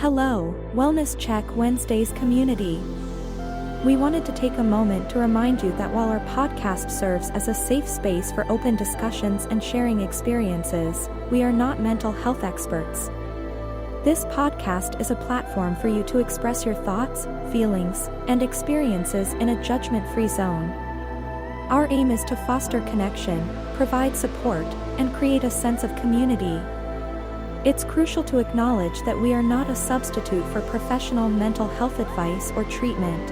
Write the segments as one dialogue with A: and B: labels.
A: Hello, Wellness Check Wednesdays community. We wanted to take a moment to remind you that while our podcast serves as a safe space for open discussions and sharing experiences, we are not mental health experts. This podcast is a platform for you to express your thoughts, feelings, and experiences in a judgment-free zone. Our aim is to foster connection, provide support, and create a sense of community. It's crucial to acknowledge that we are not a substitute for professional mental health advice or treatment.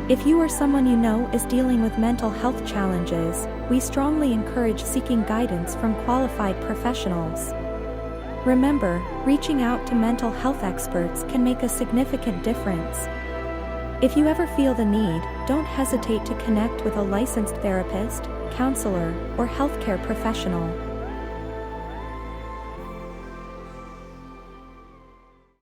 A: If you or someone you know is dealing with mental health challenges, we strongly encourage seeking guidance from qualified professionals. Remember, reaching out to mental health experts can make a significant difference. If you ever feel the need, don't hesitate to connect with a licensed therapist, counselor, or healthcare professional.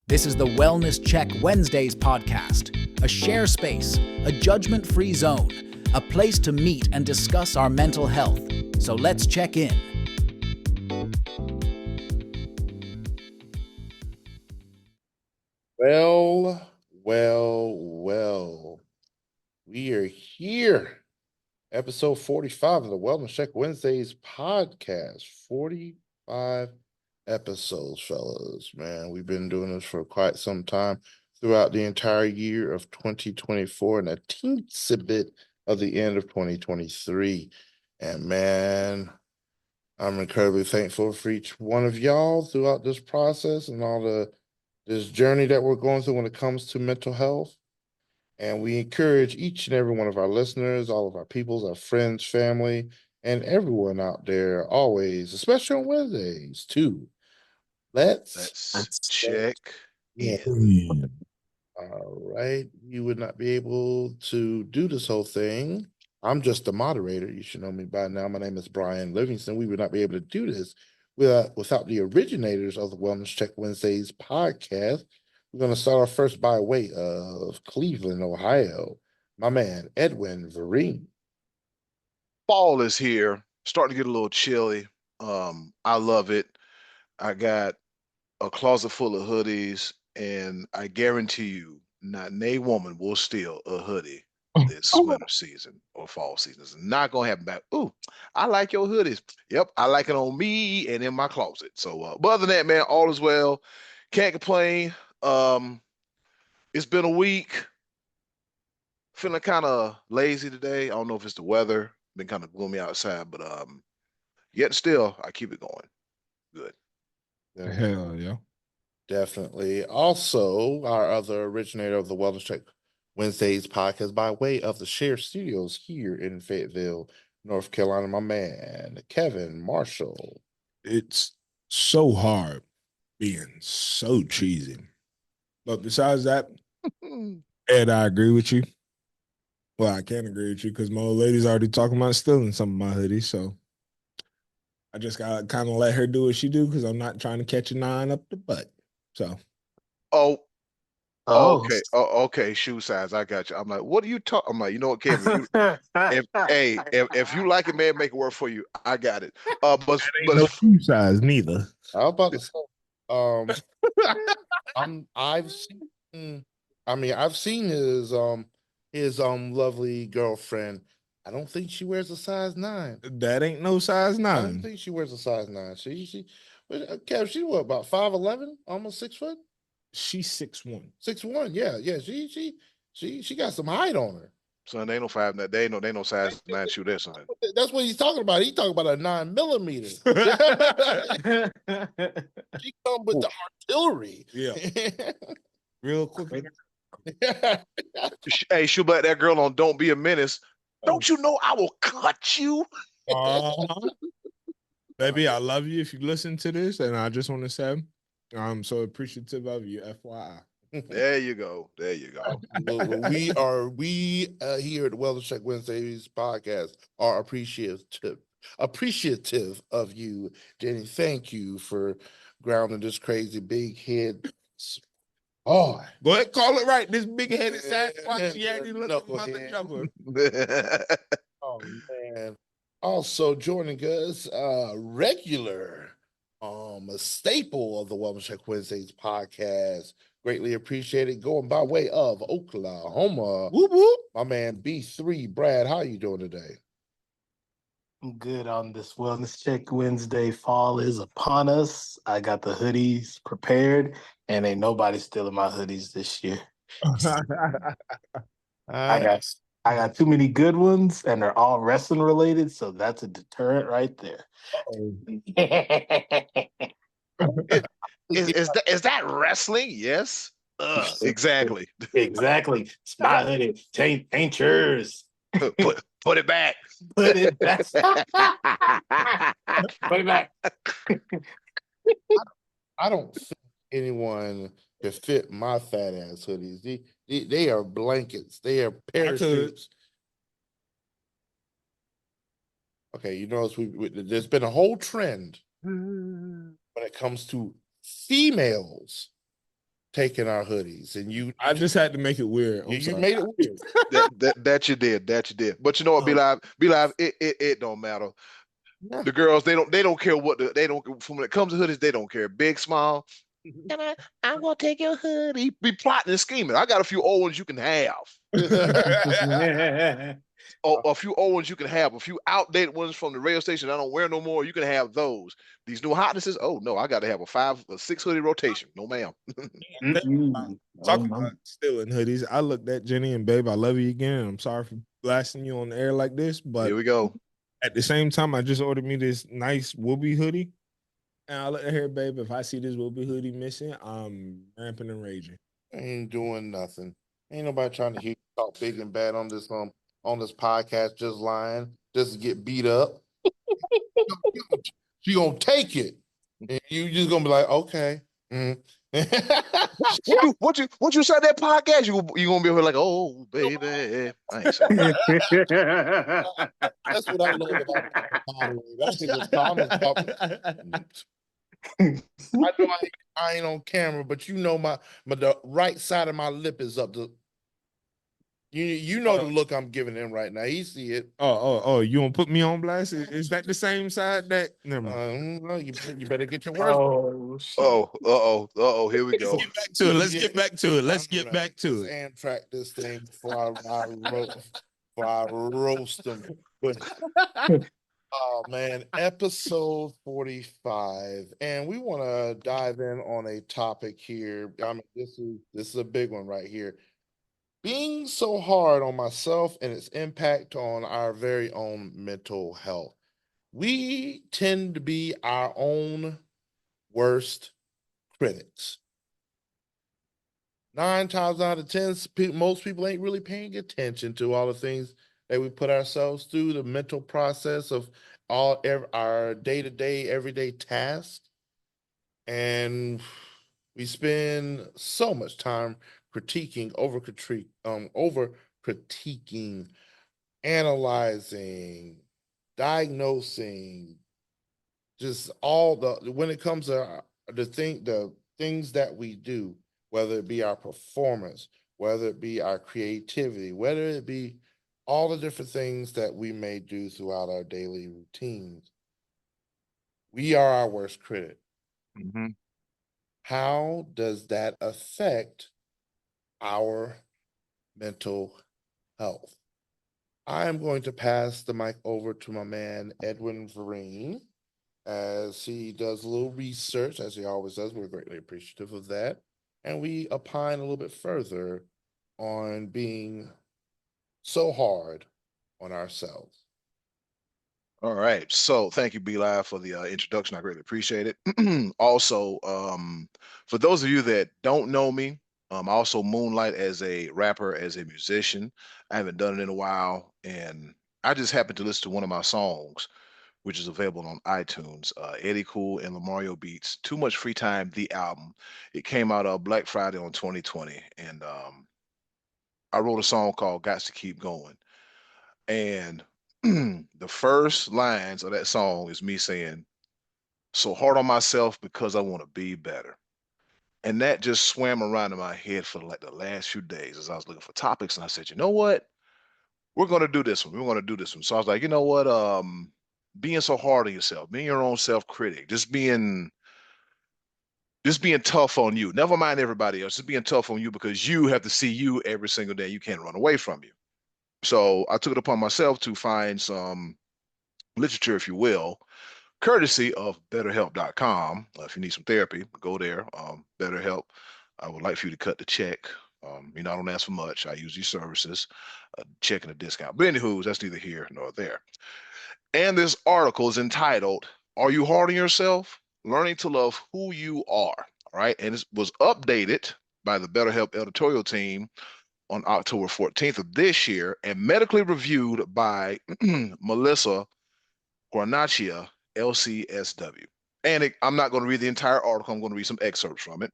B: This is the Wellness Check Wednesdays podcast, a share space, a judgment-free zone, a place to meet and discuss our mental health. So let's check in.
C: Well. We are here. Episode 45 of the Wellness Check Wednesdays podcast. 45 episodes, fellas. Man, we've been doing this for quite some time throughout the entire year of 2024 and a teensy bit of the end of 2023. And man, I'm incredibly thankful for each one of y'all throughout this process and this journey that we're going through when it comes to mental health. And we encourage each and every one of our listeners, all of our peoples, our friends, family, and everyone out there always, especially on Wednesdays, too. Let's
D: check
C: in.
D: in.
C: All right. You would not be able to do this whole thing. I'm just the moderator. You should know me by now. My name is Brian Livingston. We would not be able to do this without the originators of the Wellness Check Wednesdays podcast. We're going to start off first by way of Cleveland, Ohio. My man, Edwin Vereen.
D: Fall is here. Starting to get a little chilly. I love it. I got a closet full of hoodies, and I guarantee you, not a woman will steal a hoodie this winter season or fall season. It's not going to happen back. Ooh, I like your hoodies. Yep, I like it on me and in my closet. So, but other than that, man, all is well. Can't complain. It's been a week. Feeling kind of lazy today. I don't know if it's the weather. Been kind of gloomy outside, but yet still, I keep it going. Good.
E: Hell yeah.
C: Definitely. Also, our other originator of the Wellness Check Wednesdays podcast by way of the Share Studios here in Fayetteville, North Carolina, my man, Kevin Marshall.
E: It's so hard being so cheesy. But besides that, Ed, I agree with you. Well, I can't agree with you because my old lady's already talking about stealing some of my hoodies, so I just gotta kind of let her do what she do because I'm not trying to catch a 9 up the butt. So.
D: Okay. Okay. Shoe size. I got you. I'm like, what are you talking? I'm like, you know what, Kevin? If you like it, man, make it work for you. I got it. But
E: no shoe size neither.
C: I was about to say, I've seen his lovely girlfriend. I don't think she wears a size 9.
E: That ain't no size 9.
C: I don't think she wears a size 9. Kev, she what, about 5'11", almost 6 foot?
E: She's 6'1".
C: 6'1", yeah. She got some height on her.
D: Son, they ain't no 5. They ain't no size 9 shoe there, son.
C: That's what he's talking about. He's talking about a 9mm. She come with the artillery.
E: Yeah. Real quick.
D: Hey, shoe black that girl on Don't Be a Menace. Don't you know I will cut you?
E: Baby, I love you if you listen to this, and I just want to say I'm so appreciative of you, FYI.
D: There you go.
C: We here at the Wellness Check Wednesdays podcast are appreciative of you, Jenny. Thank you for grounding this crazy big head. Oh,
E: go ahead, call it right. This big-headed Sasquatch,
C: Oh man! Also joining us, regular A staple of the Wellness Check Wednesdays podcast. Greatly appreciated. Going by way of Oklahoma.
E: Whoop whoop.
C: My man B3, Brad, how you doing today?
F: I'm good on this Wellness Check Wednesday. Fall is upon us. I got the hoodies prepared, and ain't nobody stealing my hoodies this year. I got too many good ones, and they're all wrestling related, so that's a deterrent right there.
D: Is that wrestling? Yes. Exactly.
F: Exactly. It's my hoodie. Ain't yours.
D: Put it back.
F: Put it back. Put it back.
C: I don't think anyone could fit my fat ass hoodies. They are blankets. They are parachutes. Okay, you notice there's been a whole trend when it comes to females taking our hoodies, and
E: I just had to make it weird.
C: You made it weird.
D: That you did. But you know what, Be Live, it don't matter. The girls, they don't care what they don't. When it comes to hoodies, they don't care. Big, small. I'm gonna take your hoodie. Be plotting and scheming. I got a few old ones you can have. A few old ones you can have. A few outdated ones from the radio station I don't wear no more. You can have those. These new hotnesses. Oh no, I got to have a 6 hoodie rotation. No, ma'am.
E: Talking about stealing hoodies. I looked at Jenny and babe, I love you again. I'm sorry for blasting you on the air like this, but
D: here we go.
E: At the same time, I just ordered me this nice Whoopi hoodie. And I look at her, babe, if I see this Whoopi hoodie missing, I'm ramping and raging.
C: Ain't doing nothing. Ain't nobody trying to hear you talk big and bad on this podcast, just lying, just to get beat up. She gonna take it. And you just gonna be like, okay.
D: What you say that podcast? You gonna be over like, oh baby.
C: That's what I love about that's just comments. I know I ain't on camera, but you know the right side of my lip is up. You know the look I'm giving him right now. He see it.
E: Oh! You want to put me on blast? Is that the same side that? Never
C: mind. You better get your words.
D: Here we go.
E: Let's get back to it. Let's get back to it.
C: Amtrak this thing before I roast them. Oh man, episode 45, and we want to dive in on a topic here. I mean, this is a big one right here. Being so hard on myself and its impact on our very own mental health. We tend to be our own worst critics. 9 times out of 10, most people ain't really paying attention to all the things that we put ourselves through, the mental process of our day-to-day, everyday tasks. And we spend so much time over critiquing, analyzing, diagnosing, just when it comes to the things that we do, whether it be our performance, whether it be our creativity, whether it be all the different things that we may do throughout our daily routines. We are our worst critic.
D: Mm-hmm.
C: How does that affect our mental health? I am going to pass the mic over to my man, Edwin Vereen, as he does a little research, as he always does. We're greatly appreciative of that. And we opine a little bit further on being so hard on ourselves.
D: All right. So thank you, B-Live, for the introduction. I greatly appreciate it. Also, for those of you that don't know me, I also moonlight as a rapper, as a musician. I haven't done it in a while, and I just happened to listen to one of my songs, which is available on iTunes, Eddie Cool and Lamario Beats, Too Much Free Time, the album. It came out Black Friday on 2020, and I wrote a song called Gots to Keep Going. And the first lines of that song is me saying, so hard on myself because I want to be better. And that just swam around in my head for like the last few days as I was looking for topics. And I said, you know what? We're going to do this one. We're going to do this one. So I was like, you know what? being so hard on yourself, being your own self-critic, just being tough on you. Never mind everybody else, just being tough on you because you have to see you every single day. You can't run away from you. So I took it upon myself to find some literature, if you will, courtesy of BetterHelp.com. If you need some therapy, go there. BetterHelp. I would like for you to cut the check. I don't ask for much. I use these services, check and a discount. But anywho, that's neither here nor there. And this article is entitled, Are You Hard on Yourself? Learning to Love Who You Are. All right. And it was updated by the BetterHelp editorial team on October 14th of this year and medically reviewed by Melissa Guarnaccia, LCSW. And I'm not going to read the entire article. I'm going to read some excerpts from it.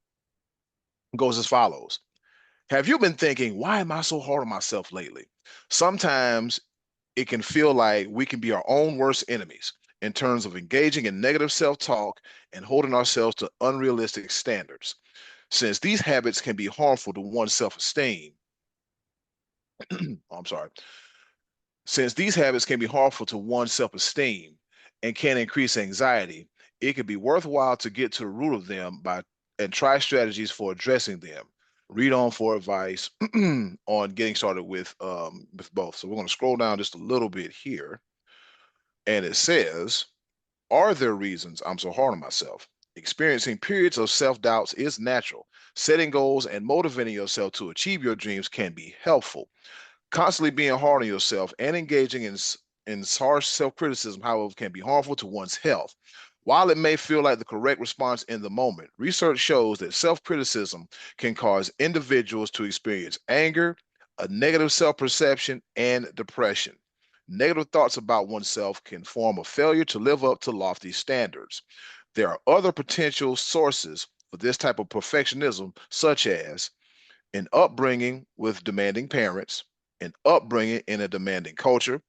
D: It goes as follows. Have you been thinking, why am I so hard on myself lately? Sometimes it can feel like we can be our own worst enemies in terms of engaging in negative self-talk and holding ourselves to unrealistic standards. Since these habits can be harmful to one's self-esteem, I'm sorry. Since these habits can be harmful to one's self-esteem and can increase anxiety, it can be worthwhile to get to the root of them and try strategies for addressing them. Read on for advice on getting started with both. So we're going to scroll down just a little bit here. And it says, are there reasons I'm so hard on myself? Experiencing periods of self-doubts is natural. Setting goals and motivating yourself to achieve your dreams can be helpful. Constantly being hard on yourself and engaging in harsh self-criticism, however, can be harmful to one's health. While it may feel like the correct response in the moment, research shows that self-criticism can cause individuals to experience anger, a negative self-perception, and depression. Negative thoughts about oneself can form a failure to live up to lofty standards. There are other potential sources for this type of perfectionism, such as an upbringing with demanding parents, an upbringing in a demanding culture,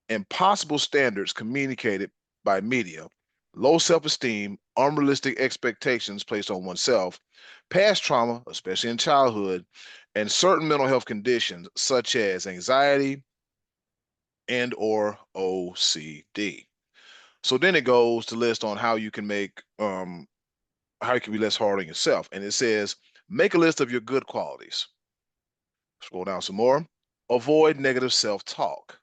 D: impossible standards communicated by media, low self-esteem, unrealistic expectations placed on oneself, past trauma, especially in childhood, and certain mental health conditions such as anxiety and or OCD. So then it goes to list on how you can how you can be less hard on yourself. And it says, make a list of your good qualities. Scroll down some more. Avoid negative self-talk.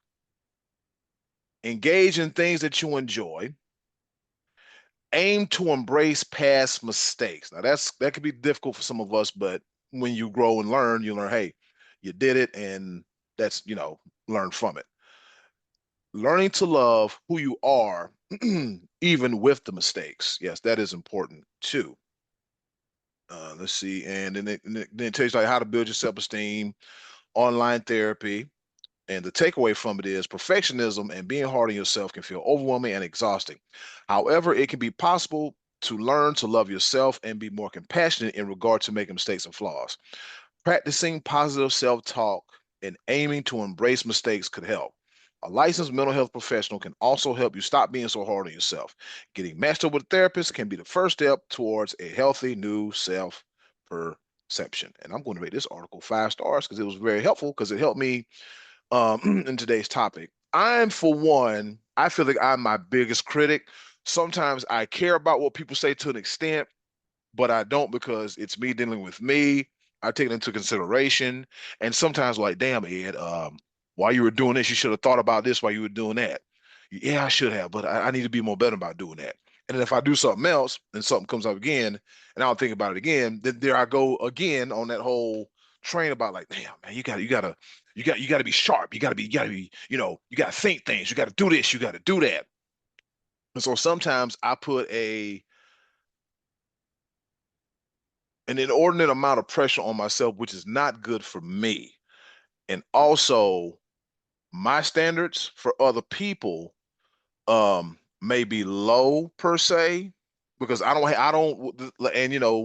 D: Engage in things that you enjoy. Aim to embrace past mistakes. Now that could be difficult for some of us, but when you grow and learn, you learn, hey, you did it, and that's, learn from it. Learning to love who you are, even with the mistakes. Yes, that is important too. Let's see, and then it tells you like how to build your self-esteem, online therapy. And the takeaway from it is perfectionism and being hard on yourself can feel overwhelming and exhausting. However, it can be possible to learn to love yourself and be more compassionate in regard to making mistakes and flaws. Practicing positive self-talk and aiming to embrace mistakes could help. A licensed mental health professional can also help you stop being so hard on yourself. Getting matched up with a therapist can be the first step towards a healthy new self-perception. And I'm going to rate this article 5 stars because it was very helpful because it helped me in today's topic. For one, I feel like I'm my biggest critic. Sometimes I care about what people say to an extent, but I don't because it's me dealing with me. I take it into consideration. And sometimes like, damn, Ed, while you were doing this, you should have thought about this while you were doing that. Yeah, I should have, but I need to be more better about doing that. And then if I do something else and something comes up again and I don't think about it again, then there I go again on that whole train about like, damn, man, you gotta be sharp. You gotta be, you gotta think things. You gotta do this. You gotta do that. And so sometimes I put an inordinate amount of pressure on myself, which is not good for me. And also my standards for other people may be low per se, because and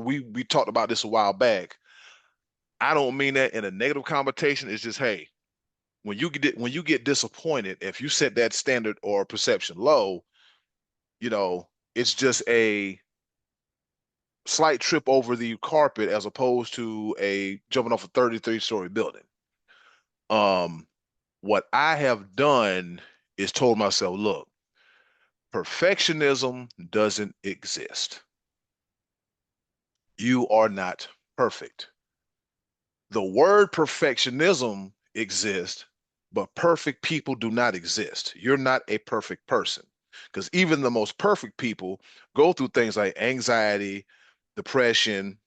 D: we talked about this a while back. I don't mean that in a negative connotation. It's just, hey, when you get disappointed, if you set that standard or perception low, it's just a slight trip over the carpet as opposed to a jumping off a 33-story building. What I have done is told myself, look, Perfectionism doesn't exist. You are not perfect. The word perfectionism exists, but perfect people do not exist. You're not a perfect person because even the most perfect people go through things like anxiety, depression,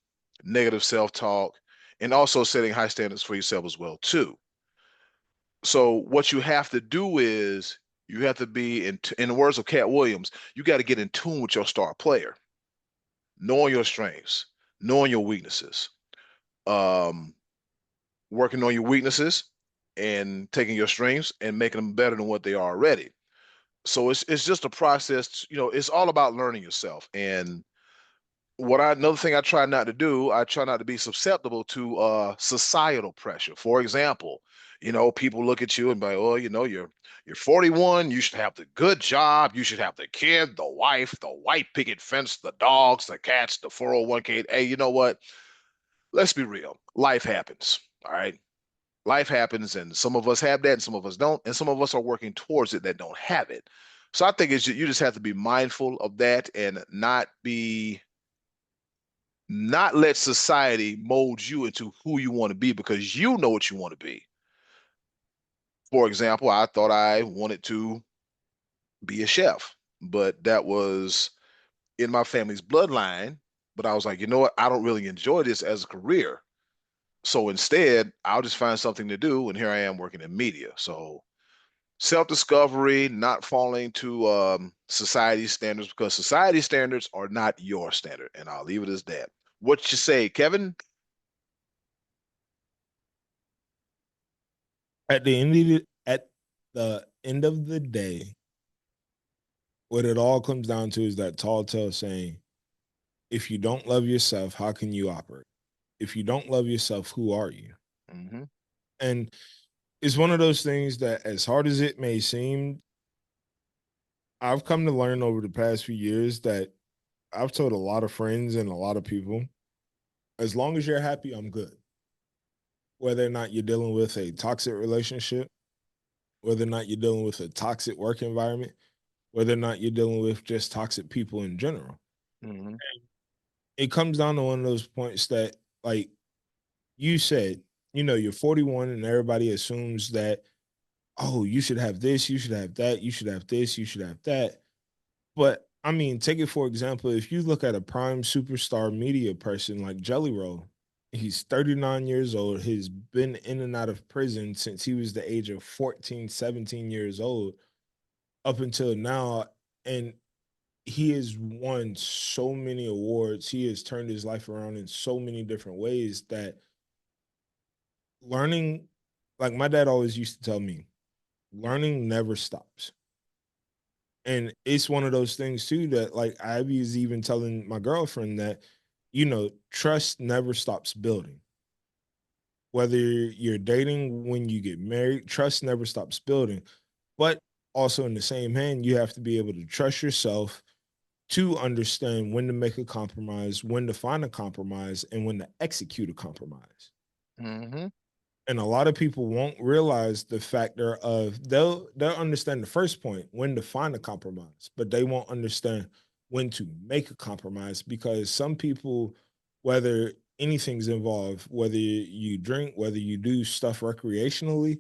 D: negative self-talk, and also setting high standards for yourself as well too. So what you have to do is you have to be in the words of Cat Williams, you got to get in tune with your star player, knowing your strengths, knowing your weaknesses, um, working on your weaknesses and taking your strengths and making them better than what they are already. So it's just a process, it's all about learning yourself. And another thing I try not to do, I try not to be susceptible to societal pressure. For example, people look at you and be like, oh, you're 41, you should have the good job, you should have the kid, the wife, the white picket fence, the dogs, the cats, the 401k. Hey, you know what? Let's be real. Life happens. All right. Life happens, and some of us have that, and some of us don't, and some of us are working towards it that don't have it. So I think you just have to be mindful of that and not let society mold you into who you want to be because you know what you want to be. For example, I thought I wanted to be a chef, but that was in my family's bloodline. But I was like, you know what? I don't really enjoy this as a career. So instead, I'll just find something to do. And here I am working in media. So self-discovery, not falling to society standards because society standards are not your standard. And I'll leave it as that. What you say, Kevin?
E: At the end of the day, what it all comes down to is that tall tale saying, if you don't love yourself, how can you operate? If you don't love yourself, who are you?
D: Mm-hmm.
E: And it's one of those things that, as hard as it may seem, I've come to learn over the past few years that I've told a lot of friends and a lot of people, as long as you're happy, I'm good. Whether or not you're dealing with a toxic relationship, whether or not you're dealing with a toxic work environment, whether or not you're dealing with just toxic people in general.
D: Mm-hmm.
E: It comes down to one of those points that, like you said, you're 41 and everybody assumes that, oh, you should have this, you should have that, you should have this, you should have that. But I mean, take it for example, if you look at a prime superstar media person like Jelly Roll, he's 39 years old, he's been in and out of prison since he was the age of 14, 17 years old up until now. And he has won so many awards. He has turned his life around in so many different ways that learning, like my dad always used to tell me, learning never stops. And it's one of those things too that, like, I was even telling my girlfriend that, trust never stops building. Whether you're dating, when you get married, trust never stops building. But also in the same hand, you have to be able to trust yourself to understand when to make a compromise, when to find a compromise, and when to execute a compromise.
D: Mm-hmm.
E: And a lot of people won't realize the factor of they'll understand the first point, when to find a compromise, but they won't understand when to make a compromise because some people, whether anything's involved, whether you drink, whether you do stuff recreationally,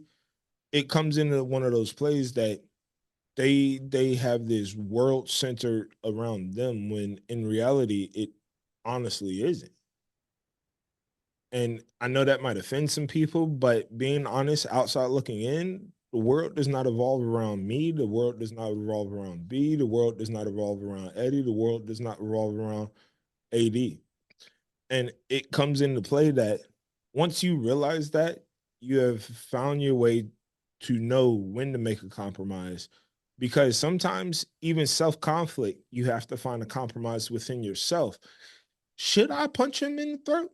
E: it comes into one of those plays that they have this world centered around them when in reality it honestly isn't. And I know that might offend some people, but being honest, outside looking in, the world does not evolve around me. The world does not revolve around B. The world does not revolve around Eddie. The world does not revolve around AD. And it comes into play that once you realize that, you have found your way to know when to make a compromise. Because sometimes, even self conflict, you have to find a compromise within yourself. Should I punch him in the throat?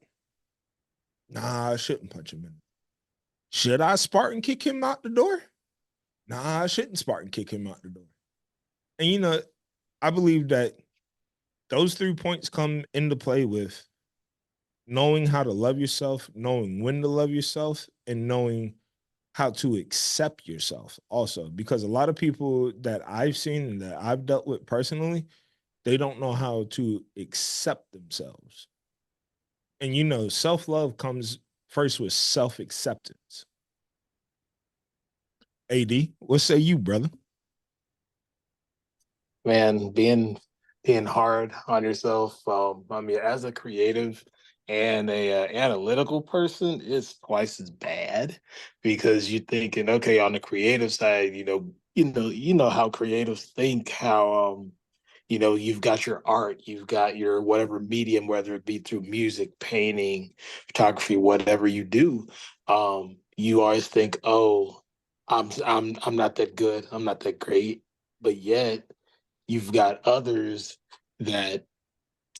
E: Nah, I shouldn't punch him in. Should I Spartan kick him out the door? Nah, I shouldn't Spartan kick him out the door. And I believe that those 3 points come into play with knowing how to love yourself, knowing when to love yourself, and knowing how to accept yourself also, because a lot of people that I've seen and that I've dealt with personally, they don't know how to accept themselves. And self-love comes first with self-acceptance. AD, what say you, brother?
F: Man, being hard on yourself. I mean, as a creative and a analytical person, it's twice as bad because you're thinking, okay, on the creative side, you know how creatives think, how you've got your art, you've got your whatever medium, whether it be through music, painting, photography, whatever you do. You always think, oh, I'm not that good, I'm not that great, but yet you've got others that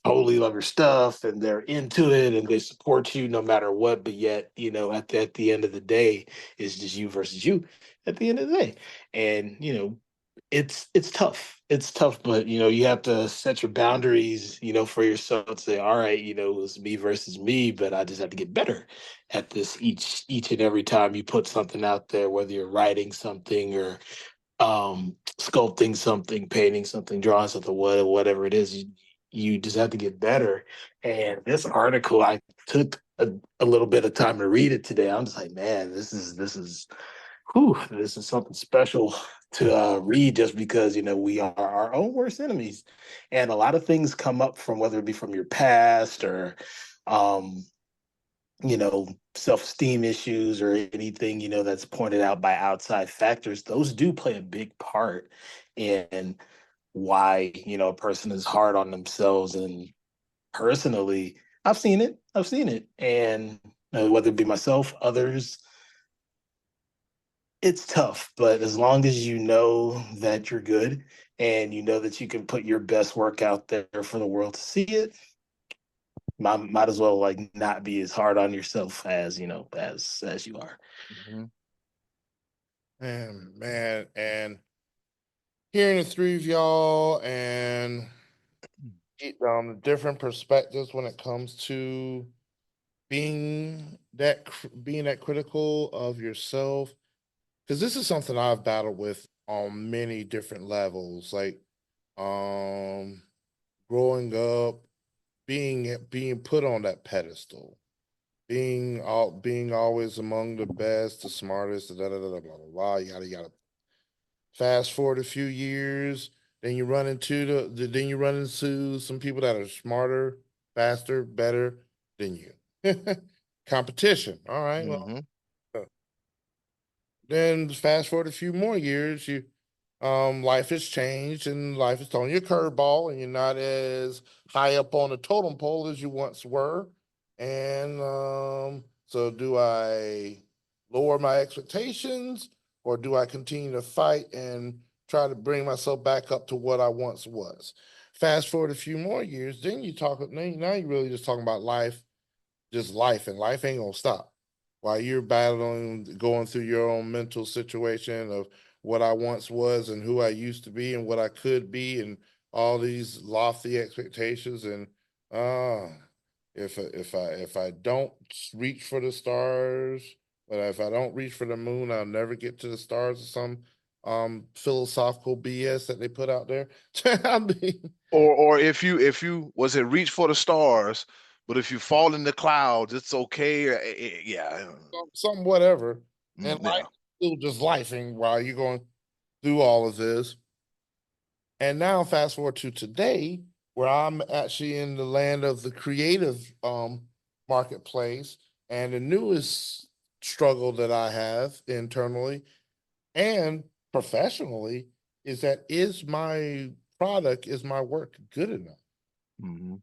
F: totally love your stuff and they're into it and they support you no matter what. But yet, at the end of the day, it's just you versus you at the end of the day. And, it's tough. It's tough, but you have to set your boundaries, for yourself and say, all right, it's me versus me, but I just have to get better at this each and every time you put something out there, whether you're writing something or sculpting something, painting something, drawing something, whatever it is, you just have to get better. And this article, I took a little bit of time to read it today. I'm just like, man, this is something special to read, just because we are our own worst enemies, and a lot of things come up from, whether it be from your past or um self-esteem issues or anything, that's pointed out by outside factors. Those do play a big part in why, a person is hard on themselves. And personally, I've seen it. And whether it be myself, others, it's tough. But as long as you know that you're good and you know that you can put your best work out there for the world to see it, might as well like not be as hard on yourself as as you are.
D: Mm-hmm.
C: And hearing the three of y'all and different perspectives when it comes to being that critical of yourself, because this is something I've battled with on many different levels, like growing up, being put on that pedestal, being always among the best, the smartest, da da da da blah blah blah, yada yada. Fast forward a few years, then you run into then you run into some people that are smarter, faster, better than you. Competition. All right. Well,
D: Mm-hmm.
C: then fast forward a few more years, life has changed and life is throwing you a curveball, and you're not as high up on the totem pole as you once were. And so, do I lower my expectations, or do I continue to fight and try to bring myself back up to what I once was? Fast forward a few more years, then now you're really just talking about life, just life, and life ain't gonna stop while you're battling, going through your own mental situation of what I once was and who I used to be and what I could be, and all these lofty expectations. And uh if I don't reach for the stars, but if I don't reach for the moon, I'll never get to the stars, or some philosophical BS that they put out there. I mean,
D: Or if you was it reach for the stars, but if you fall in the clouds, it's okay. Yeah.
C: some whatever. And life
D: Yeah.
C: is still just lifing while you're going through all of this. And now fast forward to today, where I'm actually in the land of the creative marketplace, and the newest struggle that I have internally and professionally is that, is my work good enough?
D: Mm-hmm.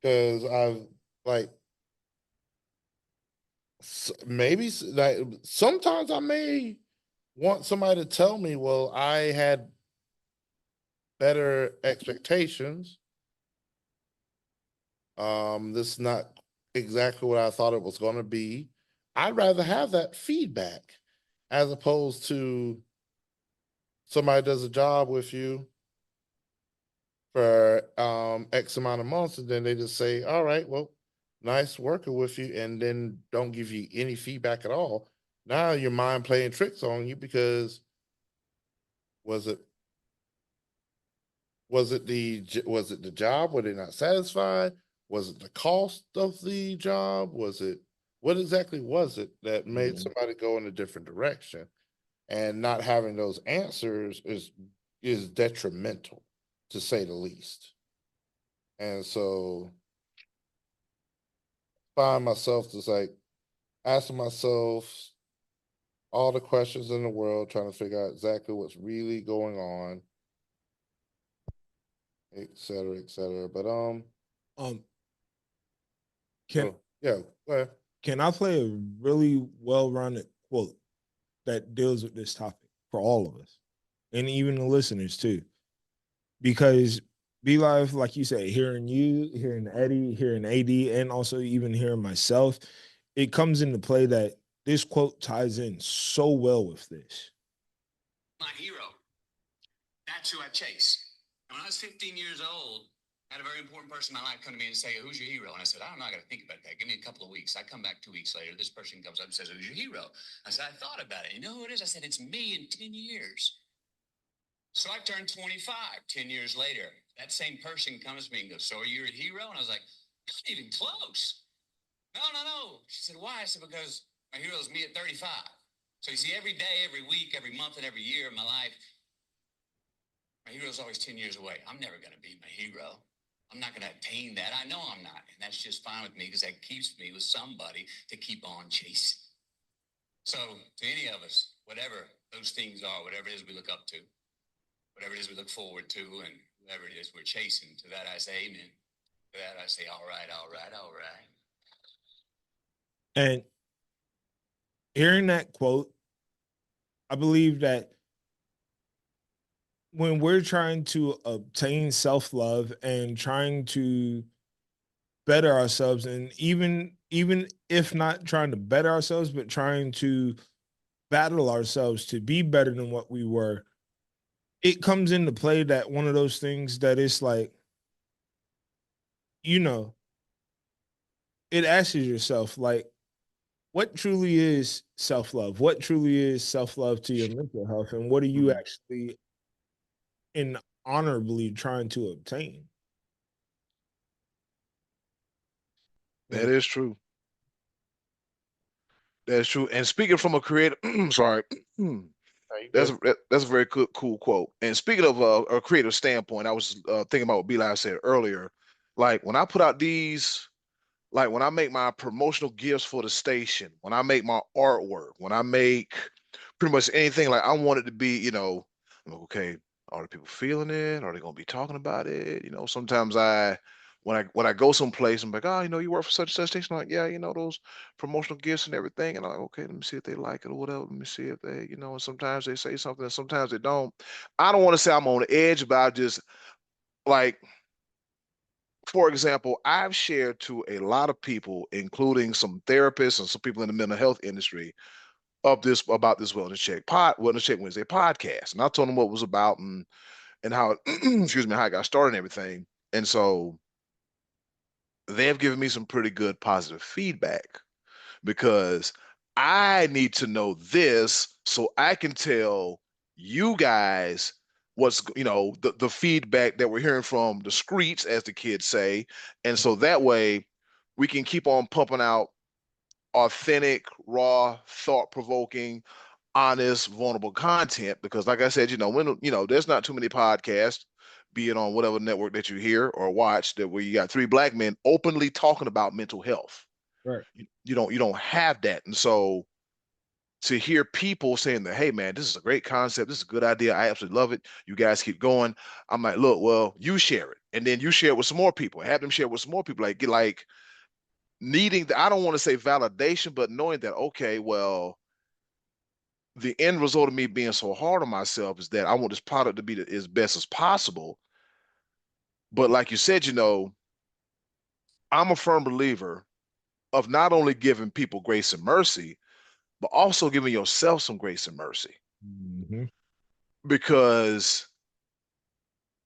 C: Because I've like maybe like sometimes I may want somebody to tell me, well, I had better expectations. This is not exactly what I thought it was going to be. I'd rather have that feedback as opposed to somebody does a job with you for X amount of months, and then they just say, all right, well, nice working with you, and then don't give you any feedback at all. now your mind playing tricks on you because was it the job? Were they not satisfied? Was it the cost of the job? What exactly was it that made somebody go in a different direction? And not having those answers is detrimental, to say the least. And so find myself just like asking myself all the questions in the world, trying to figure out exactly what's really going on, et cetera, et cetera. But
E: Um, can
C: yeah, go ahead.
E: Can I play a really well-rounded quote that deals with this topic for all of us, and even the listeners too? Because Be Live, like you said, hearing you, hearing Eddie, hearing AD, and also even hearing myself, it comes into play that this quote ties in so well with this.
G: My hero. That's who I chase. And when I was 15 years old, I had a very important person in my life come to me and say, "Who's your hero?" And I said, "I don't know. I got to think about that. Give me a couple of weeks." I come back 2 weeks later. This person comes up and says, "Who's your hero?" I said, "I thought about it. You know who it is?" I said, "It's me in 10 years. So I turned 25 10 years later. That same person comes to me and goes, "So are you a hero?" And I was like, "Not even close." No. She said, "Why?" I said, "Because my hero is me at 35. So you see, every day, every week, every month, and every year of my life, my hero's always 10 years away. I'm never going to be my hero. I'm not going to attain that. I know I'm not. And that's just fine with me because that keeps me with somebody to keep on chasing." So to any of us, whatever those things are, whatever it is we look up to, whatever it is we look forward to, and whatever it is we're chasing, to that I say amen. To that I say, all right.
E: And hearing that quote, I believe that when we're trying to obtain self-love and trying to better ourselves, and even if not trying to better ourselves, but trying to battle ourselves to be better than what we were, it comes into play that one of those things that it's like, you know, it asks yourself, like, what truly is self-love? What truly is self-love to your mental health? And what are you actually in honorably trying to obtain?
D: That is true. That's true. And speaking from a creative, sorry, that's a very cool quote. And speaking of a creative standpoint, I was thinking about what Beli said earlier. Like when I put out these, like when I make my promotional gifts for the station, when I make my artwork, when I make pretty much anything, like I want it to be, I'm like, okay, are the people feeling it? Are they gonna be talking about it? Sometimes when I go someplace, I'm like, oh, you work for such and such station. I'm like, yeah, those promotional gifts and everything. And I'm like, okay, let me see if they like it or whatever. Let me see if they, and sometimes they say something and sometimes they don't. I don't want to say I'm on the edge, but I just like, for example, I've shared to a lot of people, including some therapists and some people in the mental health industry, about this Wellness Check Wednesday podcast, and I told them what it was about and how excuse me, how I got started and everything. And so they have given me some pretty good positive feedback because I need to know this so I can tell you guys what's the feedback that we're hearing from the streets, as the kids say. And so that way we can keep on pumping out authentic, raw, thought-provoking, honest, vulnerable content. Because like I said, there's not too many podcasts, be it on whatever network that you hear or watch, that where you got three black men openly talking about mental health.
E: Right.
D: You don't have that. And so to hear people saying that, hey man, this is a great concept, this is a good idea, I absolutely love it, you guys keep going. I'm like, look, well, you share it, and then you share it with some more people, have them share it with some more people, like needing I don't want to say validation, but knowing that, okay, well, the end result of me being so hard on myself is that I want this product to be as best as possible. But like you said, I'm a firm believer of not only giving people grace and mercy, but also giving yourself some grace and mercy.
E: Mm-hmm.
D: Because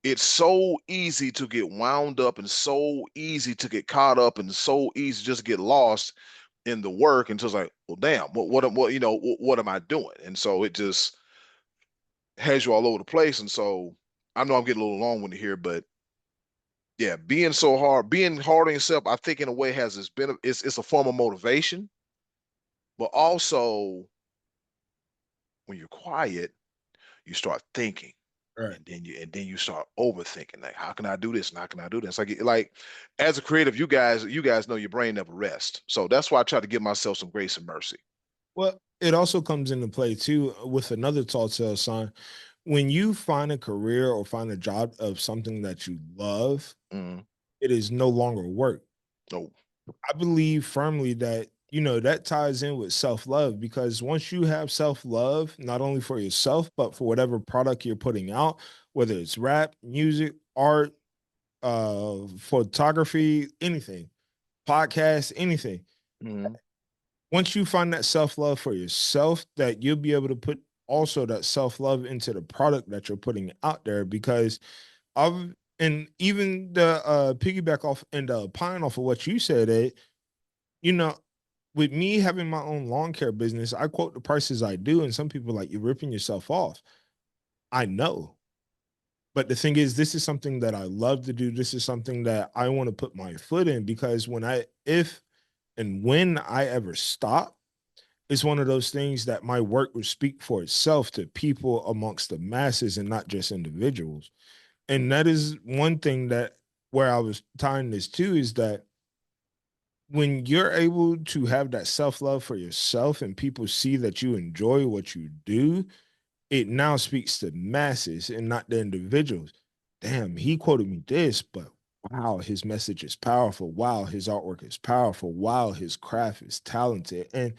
D: it's so easy to get wound up and so easy to get caught up and so easy just to get lost in the work, and so it's like, well, damn, what am I doing? And so it just has you all over the place. And so I know I'm getting a little long-winded here, but yeah, being hard on yourself, I think in a way has it's a form of motivation, but also when you're quiet, you start thinking.
E: Right.
D: And then you start overthinking, like, how can I do this and how can I do this? Like as a creative, you guys know your brain never rests. So that's why I try to give myself some grace and mercy.
E: Well, it also comes into play too with another tall tale sign. When you find a career or find a job of something that you love,
D: Mm.
E: it is no longer work.
D: Oh.
E: I believe firmly that, that ties in with self-love, because once you have self-love, not only for yourself, but for whatever product you're putting out, whether it's rap, music, art, photography, anything, podcast, anything.
D: Mm.
E: Once you find that self-love for yourself, that you'll be able to put also that self-love into the product that you're putting out there. Because I've and even the piggyback off and pine off of what you said, Ed, you know, with me having my own lawn care business, I quote the prices I do, and some people are like, you're ripping yourself off. I know. But the thing is, this is something that I love to do. This is something that I want to put my foot in, because if and when I ever stop, it's one of those things that my work would speak for itself to people amongst the masses and not just individuals. And that is one thing that where I was tying this to, is that when you're able to have that self-love for yourself and people see that you enjoy what you do, it now speaks to masses and not the individuals. Damn, he quoted me this, but wow, his message is powerful. Wow, his artwork is powerful. Wow, his craft is talented. And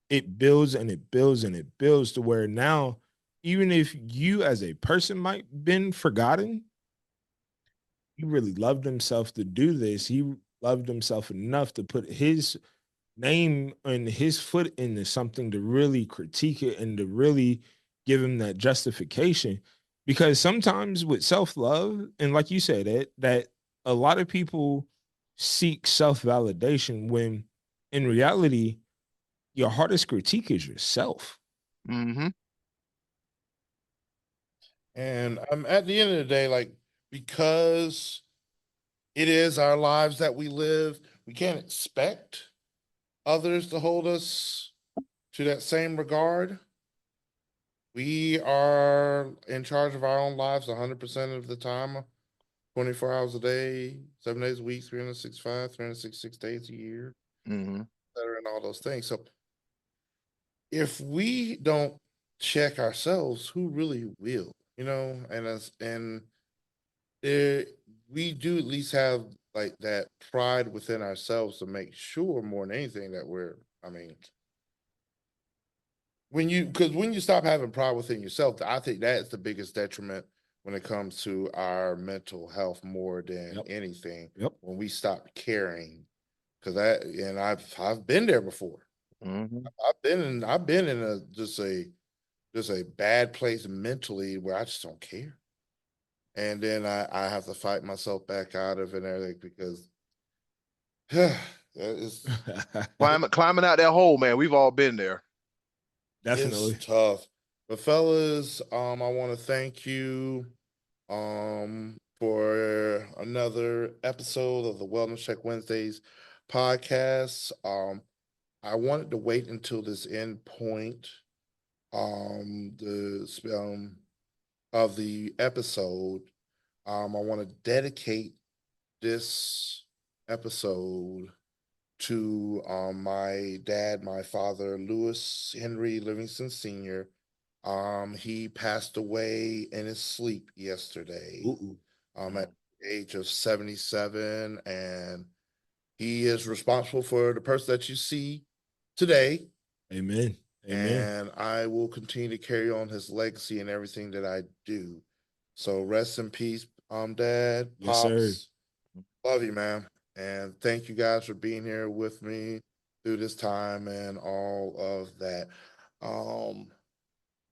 E: it builds and it builds and it builds to where now, even if you as a person might been forgotten, he really loved himself to do this. He loved himself enough to put his name and his foot into something to really critique it and to really give him that justification. Because sometimes with self-love, and like you said, that a lot of people seek self-validation when in reality, your hardest critique is yourself.
D: Mm-hmm.
C: And at the end of the day, like, because it is our lives that we live, we can't expect others to hold us to that same regard. We are in charge of our own lives 100% of the time, 24 hours a day, 7 days a week, 365, 366 days a year,
D: Mm-hmm.
C: and all those things. So if we don't check ourselves, who really will? And there, we do at least have like that pride within ourselves to make sure more than anything that I mean, because when you stop having pride within yourself, I think that's the biggest detriment when it comes to our mental health more than
E: Yep.
C: anything.
E: Yep.
C: When we stop caring, because I've been there before.
D: Mm-hmm.
C: I've been in a bad place mentally where I just don't care. And then I have to fight myself back out of it and everything because it's
D: Climbing out that hole, man. We've all been there.
E: Definitely.
C: it's tough. But fellas, I want to thank you for another episode of the Wellness Check Wednesdays podcast. I wanted to wait until this end point the of the episode. I want to dedicate this episode to my dad, my father, Lewis Henry Livingston Sr. He passed away in his sleep yesterday at the age of 77, and he is responsible for the person that you see today.
E: Amen. Amen.
C: And I will continue to carry on his legacy and everything that I do. So rest in peace, Dad,
E: Yes, sir.
C: Pops. Love you, man. And thank you guys for being here with me through this time and all of that. Um,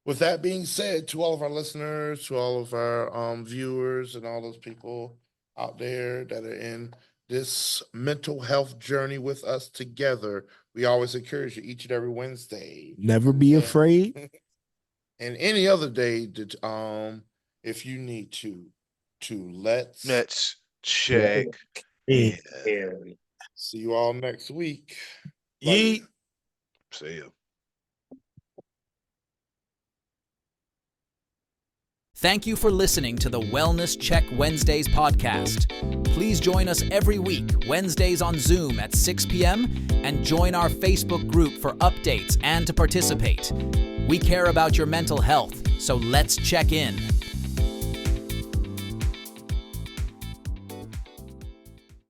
C: with that being said, to all of our listeners, to all of our viewers, and all those people out there that are in this mental health journey with us together. We always encourage you each and every Wednesday.
E: Never be afraid.
C: And any other day that if you need to
D: Let's check in.
C: See you all next week.
E: Yeet.
D: See ya.
B: Thank you for listening to the Wellness Check Wednesdays podcast. Please join us every week, Wednesdays on Zoom at 6 p.m., and join our Facebook group for updates and to participate. We care about your mental health, so let's check in.